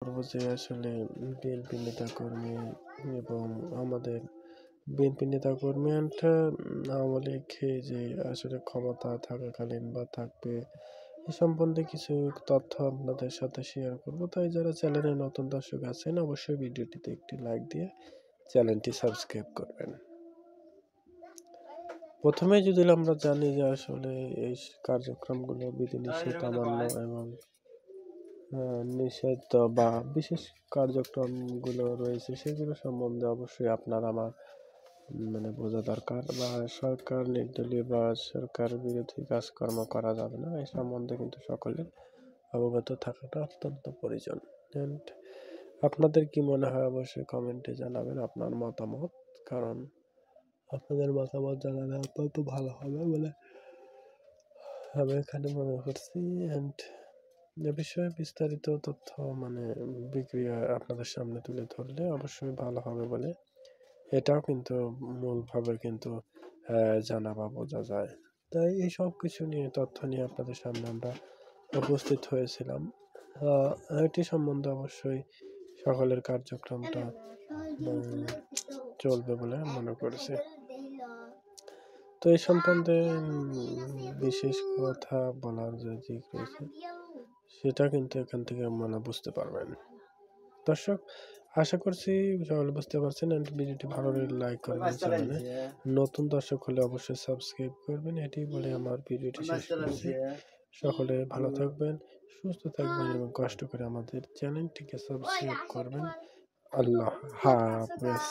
করবো যে আসলে বিএনপি নেতাকর্মী এবং আমাদের বিএনপি নেতাকর্মী আওয়ামী লীগ যে আসলে ক্ষমতা থাকাকালীন বা থাকবে এ সম্বন্ধে কিছু তথ্য আপনাদের সাথে শেয়ার করব। তাই যারা চ্যানেলে নতুন দর্শক আছেন অবশ্যই ভিডিওটিতে একটি লাইক দিয়ে চ্যানেলটি সাবস্ক্রাইব করবেন। প্রথমে যদি আমরা জানি যে আসলে এই কার্যক্রমগুলো বিধিনিষেধ অমান্য এবং নিষিদ্ধ বা বিশেষ কার্যক্রমগুলো রয়েছে সেগুলো সম্বন্ধে অবশ্যই আপনার আমার বোঝা দরকার। বা সরকার নির্দলীয় বা সরকার বিরোধী কাজকর্ম করা যাবে না, এই সম্বন্ধে কিন্তু সকলের অবগত থাকাটা অত্যন্ত প্রয়োজন। অ্যান্ড আপনাদের কি মনে হয় অবশ্যই কমেন্টে জানাবেন আপনার মতামত, কারণ আপনাদের মতামত জানালে অত্যন্ত ভালো হবে বলে আমি এখানে মনে করছি। অ্যান্ড এ বিষয়ে বিস্তারিত তথ্য বিক্রিয়া আপনাদের সামনে তুলে ধরলে অবশ্যই ভালো হবে বলে এটাও কিন্তু মূলভাবে কিন্তু জানা বা বোঝা যায়। তাই এই সব কিছু নিয়ে তথ্য নিয়ে আপনাদের সামনে আমরা উপস্থিত হয়েছিলাম। এটি সম্বন্ধে অবশ্যই সকলের কার্যক্রমটা চলবে বলে মনে করছি। তো এই সম্বন্ধে বিশেষ কথা বলার যে দিক রয়েছে সেটা কিন্তু এখান থেকে বুঝতে পারবেন। দর্শক, আশা করছি সকলে বুঝতে পারছেন। ভিডিওটি ভালো লাগলে লাইক করবেন, চ্যানেলে নতুন দর্শক হলে অবশ্যই সাবস্ক্রাইব করবেন। এটি বলে আমার ভিডিওটি শেষ করছি। সকলে ভালো থাকবেন, সুস্থ থাকবেন এবং কষ্ট করে আমাদের চ্যানেলটিকে সাবস্ক্রাইব করবেন। আল্লাহ হাফেজ।